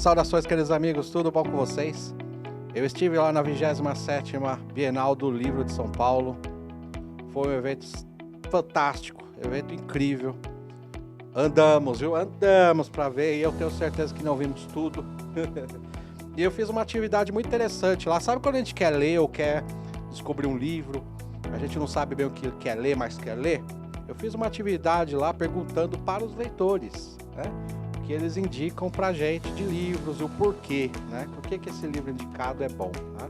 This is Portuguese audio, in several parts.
Saudações, queridos amigos, tudo bom com vocês? Eu estive lá na 27ª Bienal do Livro de São Paulo. Foi um evento fantástico, evento incrível. Andamos, viu? Andamos para ver e eu tenho certeza que não vimos tudo. E eu fiz uma atividade muito interessante lá. Sabe quando a gente quer ler ou quer descobrir um livro? A gente não sabe bem o que quer ler, mas quer ler? Eu fiz uma atividade lá perguntando para os leitores, né? O que eles indicam pra gente de livros e o porquê, né? Por que esse livro indicado é bom, né?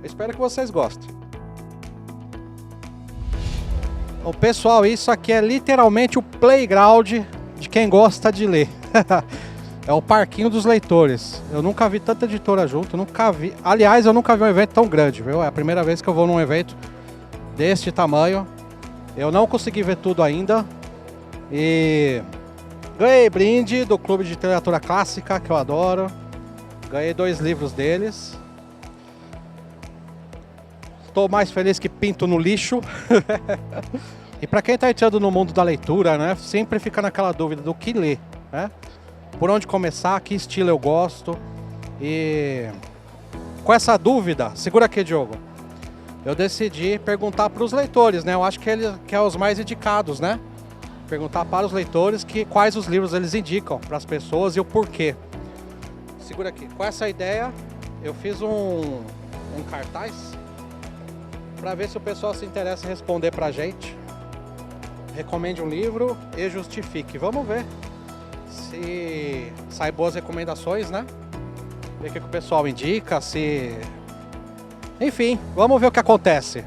Eu espero que vocês gostem. Bom, pessoal, isso aqui é literalmente o playground de quem gosta de ler. É o parquinho dos leitores. Eu nunca vi tanta editora junto, nunca vi. Aliás, eu nunca vi um evento tão grande, viu? É a primeira vez que eu vou num evento deste tamanho. Eu não consegui ver tudo ainda. E ganhei brinde do Clube de Literatura Clássica, que eu adoro. Ganhei 2 livros deles. Estou mais feliz que pinto no lixo. E para quem está entrando no mundo da leitura, né, sempre fica naquela dúvida do que ler, né? Por onde começar, que estilo eu gosto. E com essa dúvida, segura aqui, Diogo. Eu decidi perguntar para os leitores, né? Eu acho que ele que é os mais indicados, né? Perguntar para os leitores quais os livros eles indicam para as pessoas e o porquê. Segura aqui. Com essa ideia, eu fiz um cartaz para ver se o pessoal se interessa em responder para a gente. Recomende um livro e justifique. Vamos ver se sai boas recomendações, né? Ver o que o pessoal indica, se... Enfim, vamos ver o que acontece.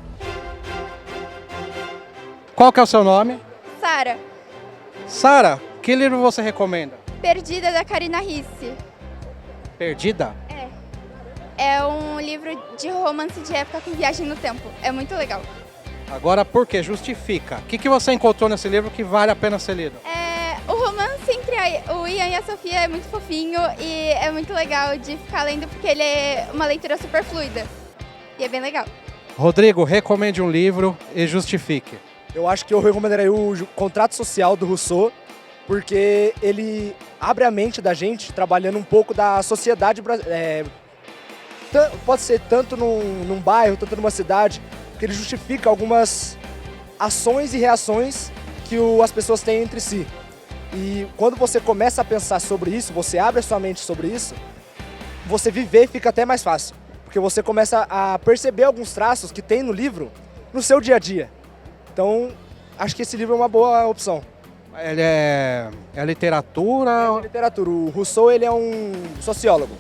Qual que é o seu nome? Sara, Sara, que livro você recomenda? Perdida, da Karina Risse. Perdida? É um livro de romance de época com viagem no tempo. É muito legal. Agora, por quê? Justifica. O que você encontrou nesse livro que vale a pena ser lido? O romance entre o Ian e a Sofia é muito fofinho e é muito legal de ficar lendo porque ele é uma leitura super fluida. E é bem legal. Rodrigo, recomende um livro e justifique. Eu acho que eu recomendaria o Contrato Social, do Rousseau, porque ele abre a mente da gente trabalhando um pouco da sociedade brasileira. Pode ser tanto num bairro, tanto numa cidade, porque ele justifica algumas ações e reações que as pessoas têm entre si. E quando você começa a pensar sobre isso, você abre a sua mente sobre isso, você viver fica até mais fácil. Porque você começa a perceber alguns traços que tem no livro, no seu dia a dia. Então, acho que esse livro é uma boa opção. Ele é literatura? É literatura. O Rousseau, ele é um sociólogo.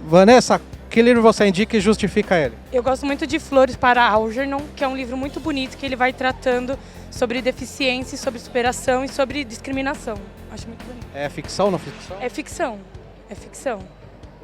Vanessa, que livro você indica e justifica ele? Eu gosto muito de Flores para Algernon, que é um livro muito bonito, que ele vai tratando sobre deficiência, sobre superação e sobre discriminação. Acho muito bonito. É ficção ou não ficção? É ficção. É ficção.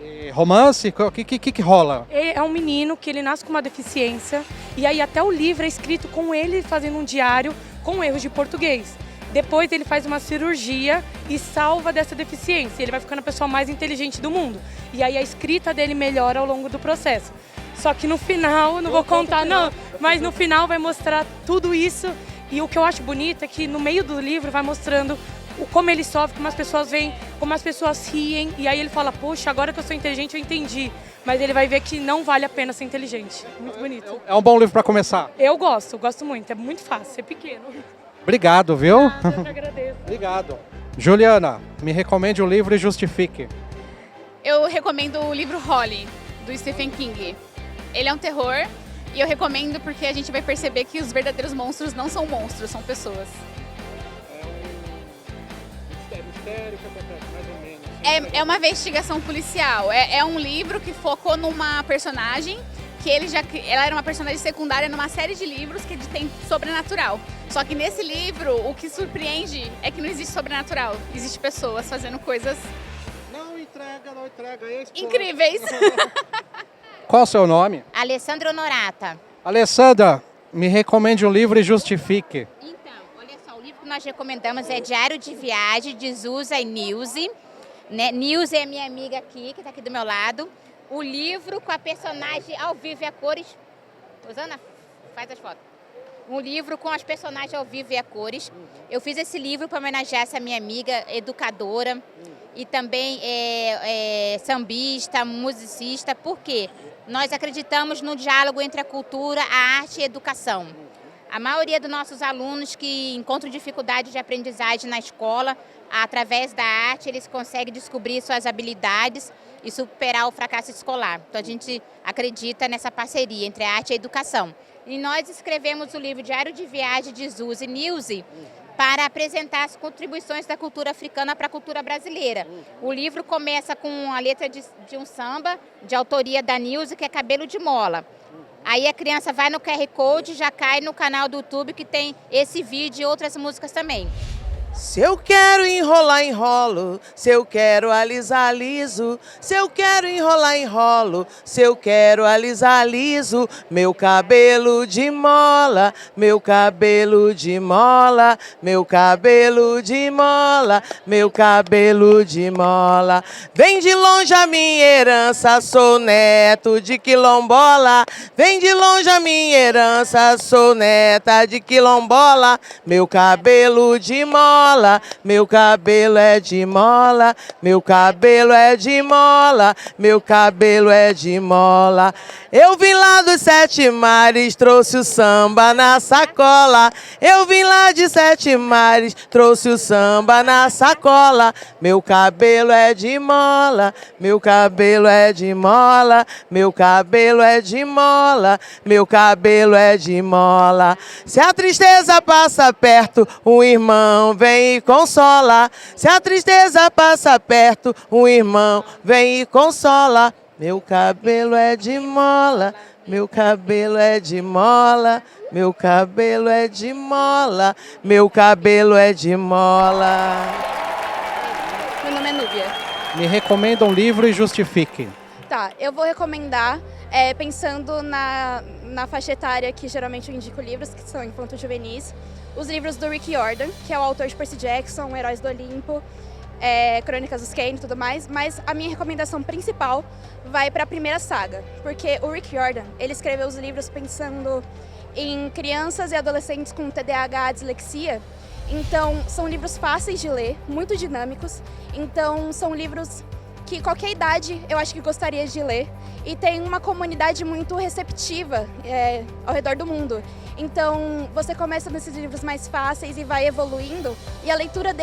E romance? O que rola? É um menino que ele nasce com uma deficiência e aí até o livro é escrito com ele fazendo um diário com erros de português. Depois ele faz uma cirurgia e salva dessa deficiência. Ele vai ficando a pessoa mais inteligente do mundo. E aí a escrita dele melhora ao longo do processo. Só que no final, não vou contar não, mas no final vai mostrar tudo isso. E o que eu acho bonito é que no meio do livro vai mostrando como ele sofre, como as pessoas veem, como as pessoas riem. E aí ele fala, poxa, agora que eu sou inteligente eu entendi. Mas ele vai ver que não vale a pena ser inteligente. Muito bonito. É um bom livro para começar. Eu gosto muito. É muito fácil, é pequeno. Obrigado, viu? Eu que agradeço. Obrigado. Juliana, me recomende um livro e justifique. Eu recomendo o livro Holly, do Stephen King. Ele é um terror e eu recomendo porque a gente vai perceber que os verdadeiros monstros não são monstros, são pessoas. Mistério que acontece, mais ou menos. É uma investigação policial. É um livro que focou numa personagem que ela era uma personagem secundária numa série de livros que tem sobrenatural. Só que nesse livro, o que surpreende é que não existe sobrenatural. Existe pessoas fazendo coisas Não entrega. incríveis. Qual o seu nome? Alessandra Honorata. Alessandra, me recomende um livro e justifique. Então, olha só, o livro que nós recomendamos é Diário de Viagem, de Zusa e Nilce. Né? Nilce é minha amiga aqui, que está aqui do meu lado. O livro com a personagem ao vivo e a cores. Rosana, faz as fotos. Um livro com as personagens ao vivo e a cores. Eu fiz esse livro para homenagear essa minha amiga educadora e também sambista, musicista, porque nós acreditamos no diálogo entre a cultura, a arte e a educação. A maioria dos nossos alunos que encontram dificuldade de aprendizagem na escola, através da arte, eles conseguem descobrir suas habilidades e superar o fracasso escolar. Então a gente acredita nessa parceria entre a arte e a educação. E nós escrevemos o livro Diário de Viagem de Zuzi Nilze para apresentar as contribuições da cultura africana para a cultura brasileira. O livro começa com a letra de um samba de autoria da Nilze, que é Cabelo de Mola. Aí a criança vai no QR Code, já cai no canal do YouTube que tem esse vídeo e outras músicas também. Se eu quero enrolar, enrolo. Se eu quero alisar, aliso. Se eu quero enrolar, enrolo. Se eu quero alisar, aliso. Meu cabelo de mola, meu cabelo de mola, meu cabelo de mola, meu cabelo de mola. Vem de longe a minha herança, sou neto de quilombola. Vem de longe a minha herança, sou neta de quilombola. Meu cabelo de mola, meu cabelo é de mola, meu cabelo é de mola, meu cabelo é de mola. Eu vim lá dos 7 mares, trouxe o samba na sacola. Eu vim lá de 7 mares, trouxe o samba na sacola. Meu cabelo é de mola, meu cabelo é de mola, meu cabelo é de mola, meu cabelo é de mola. Se a tristeza passa perto, um irmão vem e consola. Se a tristeza passa perto, um irmão vem e consola. Meu cabelo é de mola, meu cabelo é de mola, meu cabelo é de mola, meu cabelo é de mola. Meu nome é Núbia. Me recomenda um livro e justifique. Tá, eu vou recomendar, pensando na faixa etária que geralmente eu indico livros, que são infanto-juvenis, os livros do Rick Riordan, que é o autor de Percy Jackson, Heróis do Olimpo, Crônicas dos Kane e tudo mais, mas a minha recomendação principal vai para a primeira saga, porque o Rick Riordan, ele escreveu os livros pensando em crianças e adolescentes com TDAH, dislexia, então são livros fáceis de ler, muito dinâmicos, então são livros que qualquer idade eu acho que gostaria de ler e tem uma comunidade muito receptiva ao redor do mundo. Então você começa nesses livros mais fáceis e vai evoluindo e a leitura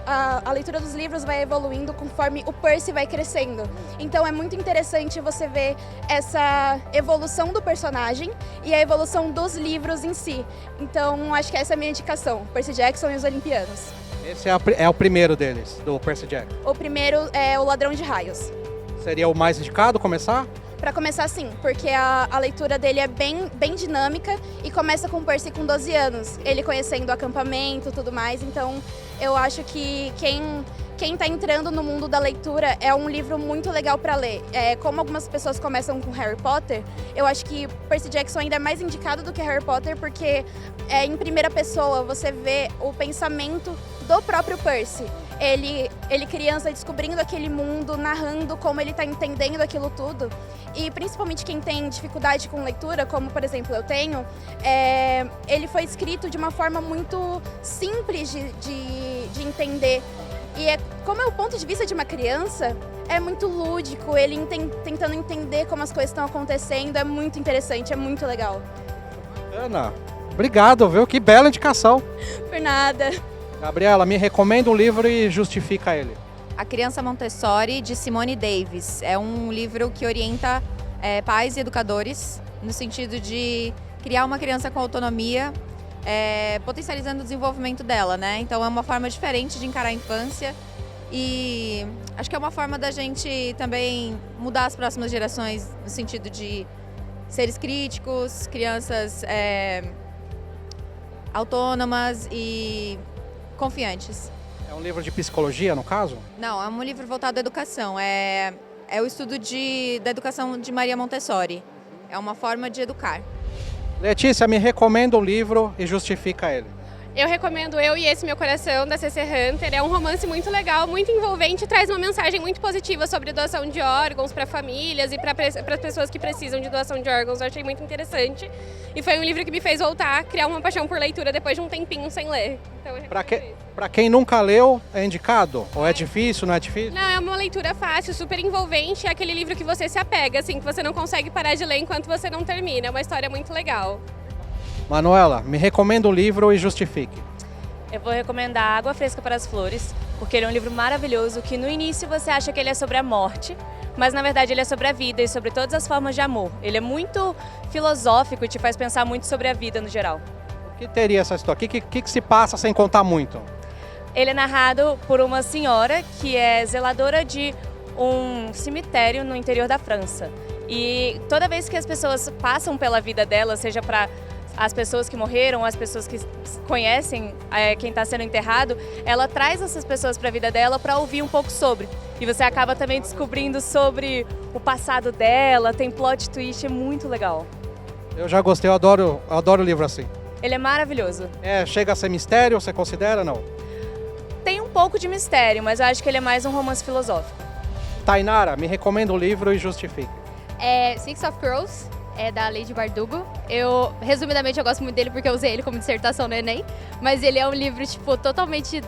a leitura dos livros vai evoluindo conforme o Percy vai crescendo. Então é muito interessante você ver essa evolução do personagem e a evolução dos livros em si. Então acho que essa é a minha indicação, Percy Jackson e os Olimpianos. Esse é o primeiro deles, do Percy Jackson. O primeiro é O Ladrão de Raios. Seria o mais indicado começar? Para começar, sim, porque a leitura dele é bem dinâmica e começa com o Percy com 12 anos, ele conhecendo o acampamento e tudo mais, então eu acho que quem está entrando no mundo da leitura é um livro muito legal para ler. Como algumas pessoas começam com Harry Potter, eu acho que Percy Jackson ainda é mais indicado do que Harry Potter, porque em primeira pessoa você vê o pensamento do próprio Percy. Ele criança descobrindo aquele mundo, narrando como ele está entendendo aquilo tudo. E principalmente quem tem dificuldade com leitura, como por exemplo eu tenho, ele foi escrito de uma forma muito simples de entender. E como é o ponto de vista de uma criança, é muito lúdico, ele tentando entender como as coisas estão acontecendo, é muito interessante, é muito legal. Ana, obrigado, viu? Que bela indicação. Por nada. Gabriela, me recomenda um livro e justifica ele. A Criança Montessori, de Simone Davis. É um livro que orienta pais e educadores no sentido de criar uma criança com autonomia, potencializando o desenvolvimento dela, né? Então é uma forma diferente de encarar a infância e acho que é uma forma da gente também mudar as próximas gerações no sentido de seres críticos, crianças autônomas e confiantes. É um livro de psicologia, no caso? Não, é um livro voltado à educação. É o estudo da educação de Maria Montessori. É uma forma de educar. Letícia, me recomenda um livro e justifica ele. Eu recomendo Eu e Esse Meu Coração, da C.C. Hunter. É um romance muito legal, muito envolvente, traz uma mensagem muito positiva sobre doação de órgãos para famílias e para pessoas que precisam de doação de órgãos. Eu achei muito interessante. E foi um livro que me fez voltar a criar uma paixão por leitura depois de um tempinho sem ler. Então, eu recomendo isso. Pra quem nunca leu, é indicado? Ou é difícil, não é difícil? Não, é uma leitura fácil, super envolvente. É aquele livro que você se apega, assim, que você não consegue parar de ler enquanto você não termina. É uma história muito legal. Manuela, me recomenda o livro e justifique. Eu vou recomendar Água Fresca para as Flores, porque ele é um livro maravilhoso que no início você acha que ele é sobre a morte, mas na verdade ele é sobre a vida e sobre todas as formas de amor. Ele é muito filosófico e te faz pensar muito sobre a vida no geral. O que teria essa história? O que se passa sem contar muito? Ele é narrado por uma senhora que é zeladora de um cemitério no interior da França. E toda vez que as pessoas passam pela vida dela, seja para as pessoas que morreram, as pessoas que conhecem quem está sendo enterrado, ela traz essas pessoas para a vida dela para ouvir um pouco sobre. E você acaba também descobrindo sobre o passado dela, tem plot twist, é muito legal. Eu já gostei, eu adoro livro assim. Ele é maravilhoso. Chega a ser mistério, você considera, não? Tem um pouco de mistério, mas eu acho que ele é mais um romance filosófico. Tainara, me recomenda o livro e justifique. Six of Crows, da Lady Bardugo. Resumidamente, eu gosto muito dele porque eu usei ele como dissertação no Enem. Mas ele é um livro, tipo, totalmente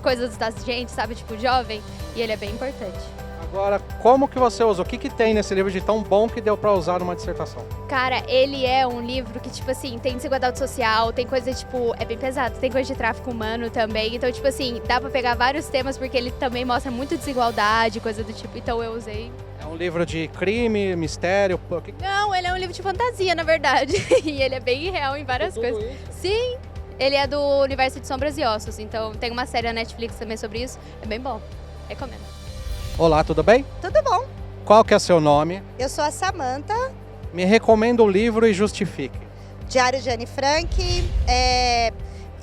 coisas da gente, sabe? Tipo, jovem. E ele é bem importante. Agora, como que você usa? O que tem nesse livro de tão bom que deu pra usar numa dissertação? Cara, ele é um livro que, tipo assim, tem desigualdade social, tem coisa, tipo, é bem pesado, tem coisa de tráfico humano também. Então, tipo assim, dá pra pegar vários temas porque ele também mostra muito desigualdade, coisa do tipo. Então eu usei. É um livro de crime, mistério? Não, ele é um livro de fantasia, na verdade. E ele é bem real em várias coisas. Isso? Sim, ele é do universo de Sombras e Ossos. Então tem uma série na Netflix também sobre isso. É bem bom. Recomendo. Olá, tudo bem? Tudo bom. Qual que é seu nome? Eu sou a Samantha. Me recomenda o livro e justifique. Diário de Anne Frank.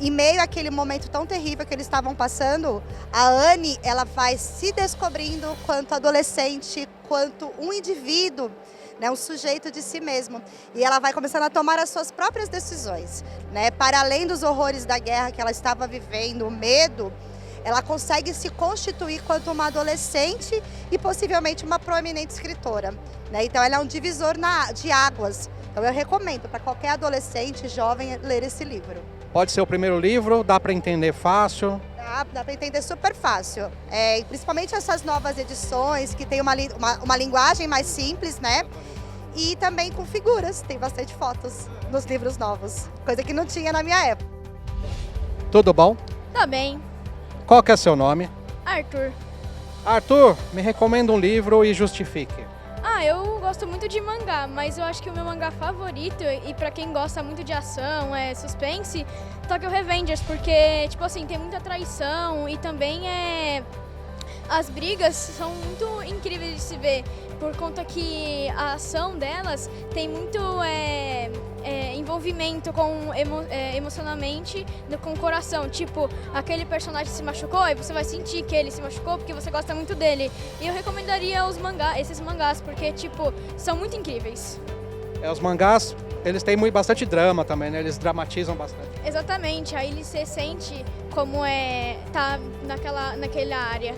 Em meio àquele momento tão terrível que eles estavam passando, a Anne, ela vai se descobrindo quanto adolescente, quanto um indivíduo, né, um sujeito de si mesmo. E ela vai começando a tomar as suas próprias decisões, né? Para além dos horrores da guerra que ela estava vivendo, o medo, ela consegue se constituir quanto uma adolescente e possivelmente uma proeminente escritora, né? Então ela é um divisor de águas. Então eu recomendo para qualquer adolescente, jovem, ler esse livro. Pode ser o primeiro livro, dá para entender fácil? Dá para entender super fácil. E principalmente essas novas edições que tem uma linguagem mais simples, né? E também com figuras, tem bastante fotos nos livros novos, coisa que não tinha na minha época. Tudo bom? Tá bem. Qual que é seu nome? Arthur. Arthur, me recomenda um livro e justifique. Eu gosto muito de mangá, mas eu acho que o meu mangá favorito, e pra quem gosta muito de ação, suspense, Tokyo Revengers, porque, tipo assim, tem muita traição e também as brigas são muito incríveis de se ver, por conta que a ação delas tem muito envolvimento emocionalmente com o coração. Tipo, aquele personagem se machucou e você vai sentir que ele se machucou porque você gosta muito dele. E eu recomendaria esses mangás, porque, tipo, são muito incríveis. Os mangás, eles têm bastante drama também, né? Eles dramatizam bastante. Exatamente, aí você sente como tá naquela área.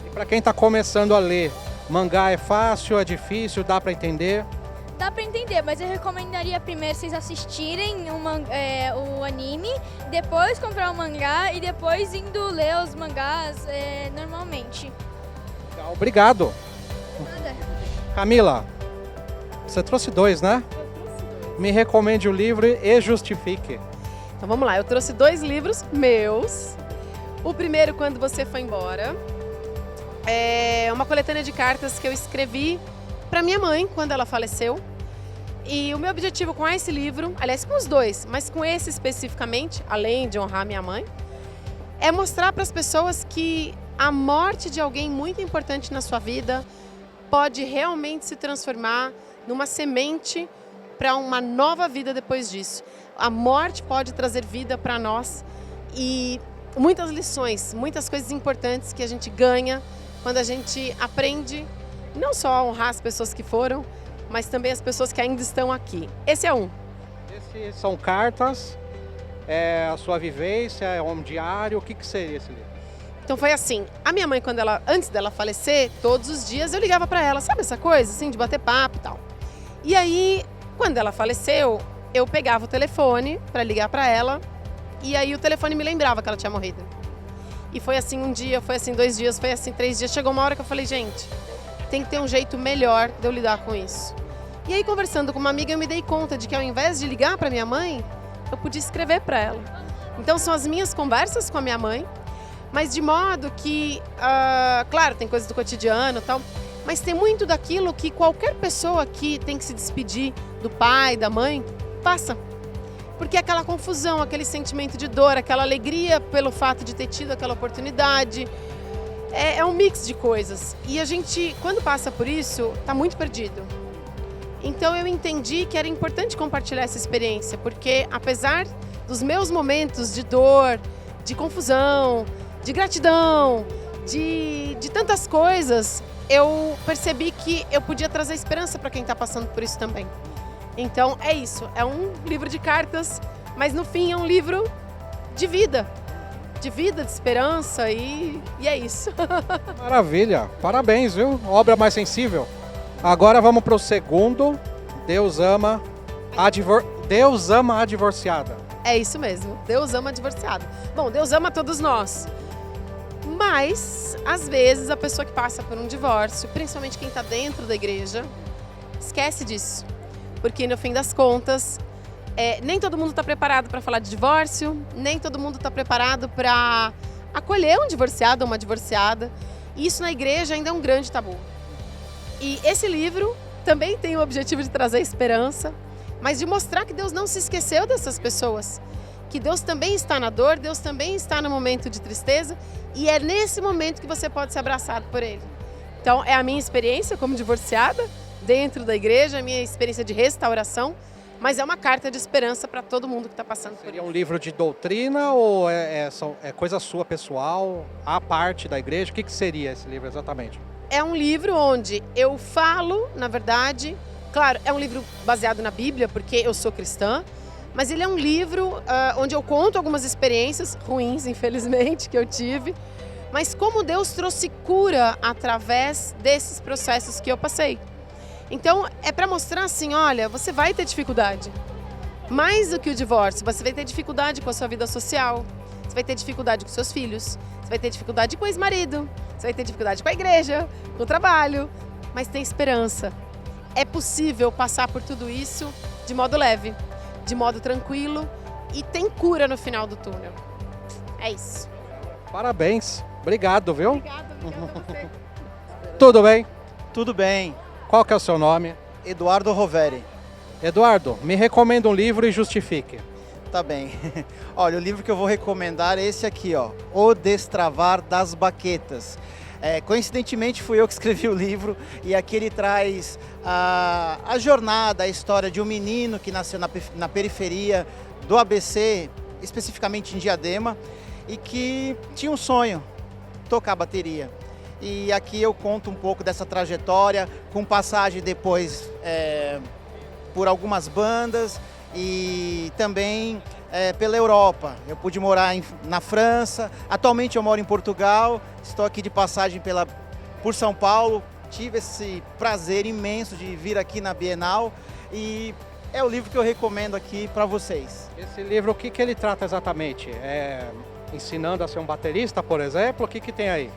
E para quem tá começando a ler, mangá é fácil, é difícil, dá para entender? Dá pra entender, mas eu recomendaria primeiro vocês assistirem o anime, depois comprar o mangá e depois indo ler os mangás normalmente. Legal, obrigado. Nada. Camila, você trouxe 2, né? Me recomende o livro e justifique. Então vamos lá, eu trouxe 2 livros meus. O primeiro, Quando Você Foi Embora. É uma coletânea de cartas que eu escrevi para minha mãe quando ela faleceu. E o meu objetivo com esse livro, aliás, com os 2, mas com esse especificamente, além de honrar minha mãe, é mostrar para as pessoas que a morte de alguém muito importante na sua vida pode realmente se transformar numa semente para uma nova vida depois disso. A morte pode trazer vida para nós e muitas lições, muitas coisas importantes que a gente ganha quando a gente aprende não só a honrar as pessoas que foram, mas também as pessoas que ainda estão aqui. Esse é um. Esses são cartas É a sua vivência? É um diário? O que seria esse livro? Então foi assim, a minha mãe, antes dela falecer, todos os dias eu ligava para ela, sabe essa coisa, assim, de bater papo e tal. E aí, quando ela faleceu, eu pegava o telefone para ligar para ela, e aí o telefone me lembrava que ela tinha morrido. E foi assim um dia, foi assim 2 dias, foi assim 3 dias. Chegou uma hora que eu falei, gente, tem que ter um jeito melhor de eu lidar com isso. E aí, conversando com uma amiga, eu me dei conta de que ao invés de ligar para minha mãe, eu podia escrever para ela. Então são as minhas conversas com a minha mãe, mas de modo que, claro, tem coisas do cotidiano e tal, mas tem muito daquilo que qualquer pessoa que tem que se despedir do pai, da mãe, passa. Porque é aquela confusão, aquele sentimento de dor, aquela alegria pelo fato de ter tido aquela oportunidade. É um mix de coisas. E a gente, quando passa por isso, está muito perdido. Então eu entendi que era importante compartilhar essa experiência, porque apesar dos meus momentos de dor, de confusão, de gratidão, de tantas coisas, eu percebi que eu podia trazer esperança para quem está passando por isso também. Então é isso, é um livro de cartas, mas no fim é um livro de vida, de esperança e é isso. Maravilha, parabéns, viu? Obra mais sensível. Agora vamos para o segundo, Deus ama a divorciada. É isso mesmo, Deus ama a divorciada. Bom, Deus ama todos nós, mas às vezes a pessoa que passa por um divórcio, principalmente quem está dentro da igreja, esquece disso. Porque no fim das contas, nem todo mundo está preparado para falar de divórcio, nem todo mundo está preparado para acolher um divorciado ou uma divorciada. E isso na igreja ainda é um grande tabu. E esse livro também tem o objetivo de trazer esperança, mas de mostrar que Deus não se esqueceu dessas pessoas. Que Deus também está na dor, Deus também está no momento de tristeza, e é nesse momento que você pode ser abraçado por Ele. Então é a minha experiência como divorciada, dentro da igreja, a minha experiência de restauração, mas é uma carta de esperança para todo mundo que está passando por isso. Seria um livro de doutrina ou é coisa sua pessoal, a parte da igreja? O que seria esse livro exatamente? É um livro onde eu falo, na verdade, claro, é um livro baseado na Bíblia, porque eu sou cristã, mas ele é um livro onde eu conto algumas experiências ruins, infelizmente, que eu tive, mas como Deus trouxe cura através desses processos que eu passei. Então, é para mostrar assim, olha, você vai ter dificuldade. Mais do que o divórcio, você vai ter dificuldade com a sua vida social, você vai ter dificuldade com seus filhos, você vai ter dificuldade com o ex-marido, você vai ter dificuldade com a igreja, com o trabalho, mas tem esperança. É possível passar por tudo isso de modo leve, de modo tranquilo e tem cura no final do túnel. É isso. Parabéns. Obrigado, viu? Obrigada a você. Tudo bem? Tudo bem. Qual que é o seu nome? Eduardo Roveri. Eduardo, me recomenda um livro e justifique. Tá bem. Olha, o livro que eu vou recomendar é esse aqui, ó, O Destravar das Baquetas. Coincidentemente fui eu que escrevi o livro e aqui ele traz a jornada, a história de um menino que nasceu na periferia do ABC, especificamente em Diadema, e que tinha um sonho, tocar bateria. E aqui eu conto um pouco dessa trajetória, com passagem depois por algumas bandas e também pela Europa. Eu pude morar na França, atualmente eu moro em Portugal, estou aqui de passagem por São Paulo, tive esse prazer imenso de vir aqui na Bienal e é o livro que eu recomendo aqui para vocês. Esse livro, o que ele trata exatamente? Ensinando a ser um baterista, por exemplo? O que tem aí?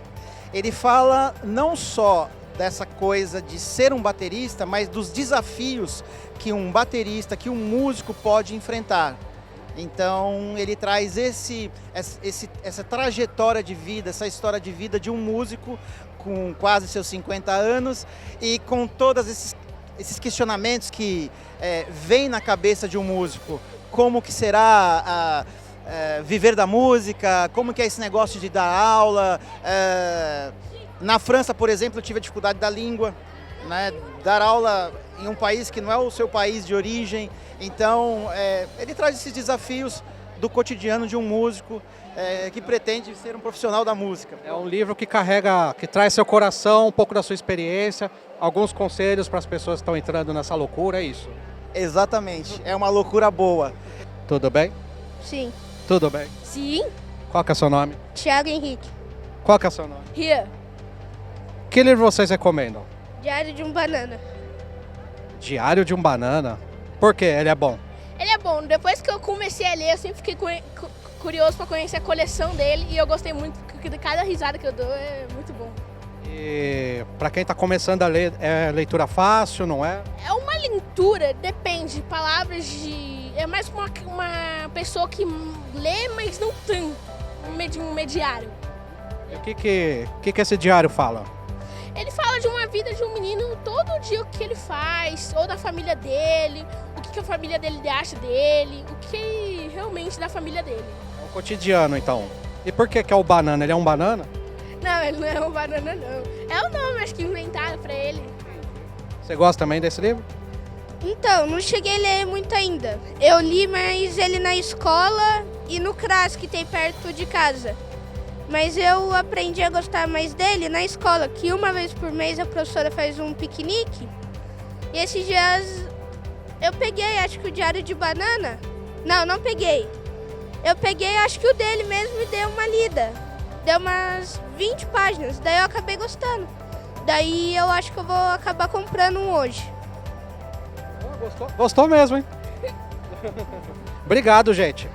Ele fala não só dessa coisa de ser um baterista, mas dos desafios que um baterista, que um músico pode enfrentar. Então ele traz essa trajetória de vida, essa história de vida de um músico com quase seus 50 anos e com todos esses questionamentos que vêm na cabeça de um músico. Como que será viver da música, como que é esse negócio de dar aula. Na França, por exemplo, eu tive a dificuldade da língua, né? Dar aula em um país que não é o seu país de origem. Então, ele traz esses desafios do cotidiano de um músico que pretende ser um profissional da música. É um livro que traz seu coração, um pouco da sua experiência, alguns conselhos para as pessoas que estão entrando nessa loucura, é isso? Exatamente, é uma loucura boa. Tudo bem? Sim. Tudo bem? Sim. Qual que é o seu nome? Thiago Henrique. Qual que é o seu nome? Ria. Que livro vocês recomendam? Diário de um Banana. Diário de um Banana. Por quê? Ele é bom. Ele é bom. Depois que eu comecei a ler, eu sempre fiquei curioso para conhecer a coleção dele e eu gostei muito, porque cada risada que eu dou é muito bom. E pra quem tá começando a ler, é leitura fácil, não é? É uma leitura, depende, palavras de... É mais uma pessoa que lê, mas não tanto, um mediário. E o que esse diário fala? Ele fala de uma vida de um menino, todo dia o que ele faz, ou da família dele, o que a família dele acha dele, o que realmente da família dele. É o cotidiano, então. E por que é o banana? Ele é um banana? Não, ele não é um banana, não. É o nome, acho que inventaram pra ele. Você gosta também desse livro? Então, não cheguei a ler muito ainda. Eu li mais ele na escola e no CRAS, que tem perto de casa. Mas eu aprendi a gostar mais dele na escola, que uma vez por mês a professora faz um piquenique. E esses dias eu peguei, acho que o Diário de Banana. Não peguei. Eu peguei, acho que o dele mesmo e dei uma lida. Deu umas 20 páginas, daí eu acabei gostando. Daí eu acho que eu vou acabar comprando um hoje. Gostou mesmo, hein? Obrigado, gente.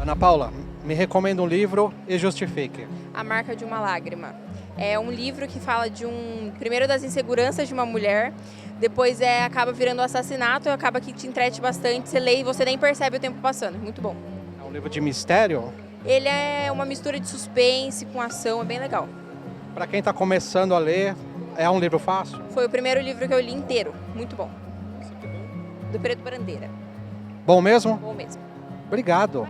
Ana Paula, me recomenda um livro e justifique. A Marca de uma Lágrima. É um livro que fala primeiro das inseguranças de uma mulher, depois acaba virando um assassinato, acaba que te entrete bastante, você lê e você nem percebe o tempo passando. Muito bom. É um livro de mistério? Ele é uma mistura de suspense com ação, é bem legal. Para quem está começando a ler, é um livro fácil? Foi o primeiro livro que eu li inteiro, muito bom. Do Preto Bandeira. Bom mesmo? Bom mesmo. Obrigado.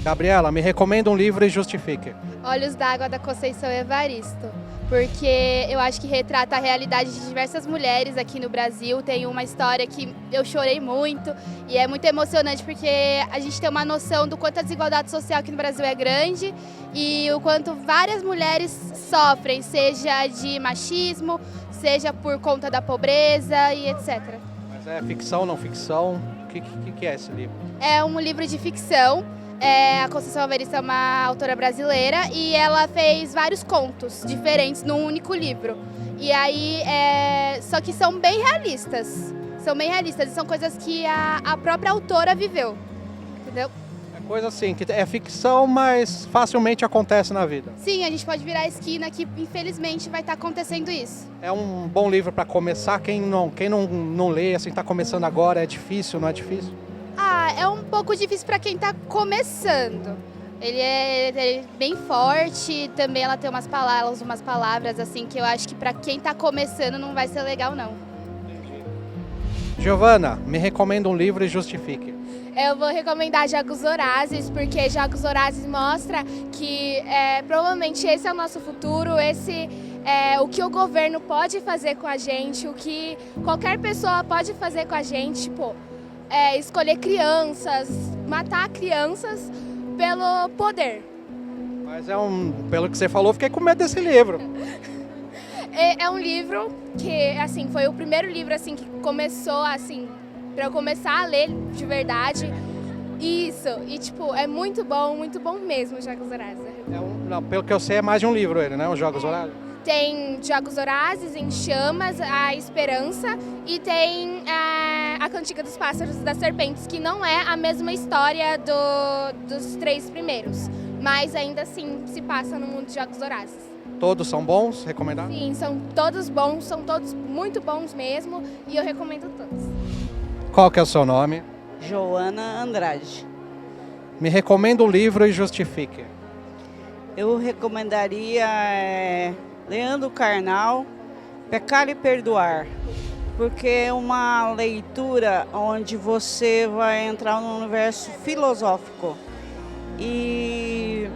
Gabriela, me recomenda um livro e justifique. Olhos d'Água, da Conceição Evaristo, porque eu acho que retrata a realidade de diversas mulheres aqui no Brasil. Tem uma história que eu chorei muito e é muito emocionante porque a gente tem uma noção do quanto a desigualdade social aqui no Brasil é grande e o quanto várias mulheres sofrem, seja de machismo, seja por conta da pobreza e etc. Mas é ficção, não ficção? O que é esse livro? É um livro de ficção. A Conceição Evaristo é uma autora brasileira e ela fez vários contos diferentes num único livro. E aí, só que são bem realistas. São bem realistas e são coisas que a própria autora viveu. Entendeu? É coisa assim, que é ficção, mas facilmente acontece na vida. Sim, a gente pode virar a esquina que infelizmente vai estar acontecendo isso. É um bom livro para começar. Quem não lê, assim, está começando agora, é difícil, não é difícil? É um pouco difícil para quem está começando. Ele é bem forte, também ela tem umas palavras assim que eu acho que para quem está começando não vai ser legal não. Giovana, me recomenda um livro e justifique. Eu vou recomendar Jogos Vorazes, porque Jogos Vorazes mostra que provavelmente esse é o nosso futuro, esse é o que o governo pode fazer com a gente, o que qualquer pessoa pode fazer com a gente, tipo, escolher crianças, matar crianças pelo poder. Mas pelo que você falou, fiquei com medo desse livro. É um livro que, assim, foi o primeiro livro, assim, que começou, assim, para eu começar a ler de verdade. Isso, e tipo, é muito bom mesmo Jogos Vorazes. Pelo que eu sei, é mais de um livro ele, né? Os Jogos Vorazes. Tem Jogos Vorazes, Em Chamas, A Esperança e tem A Cantiga dos Pássaros e das Serpentes, que não é a mesma história dos três primeiros, mas ainda assim se passa no mundo de Jogos Vorazes. Todos são bons? Recomendados? Sim, são todos bons, são todos muito bons mesmo e eu recomendo todos. Qual que é o seu nome? Joana Andrade. Me recomenda um livro e justifique. Eu recomendaria Leandro Carnal, Pecar e Perdoar, porque é uma leitura onde você vai entrar no universo filosófico e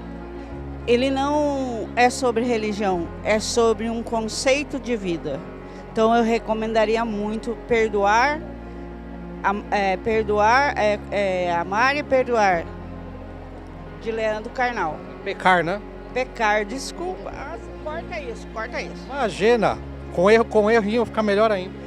ele não é sobre religião, é sobre um conceito de vida. Então eu recomendaria muito Perdoar, Amar e Perdoar, de Leandro Carnal. Pecar, né? Pecar, desculpa. Corta isso. Imagina, com errinho fica melhor ainda.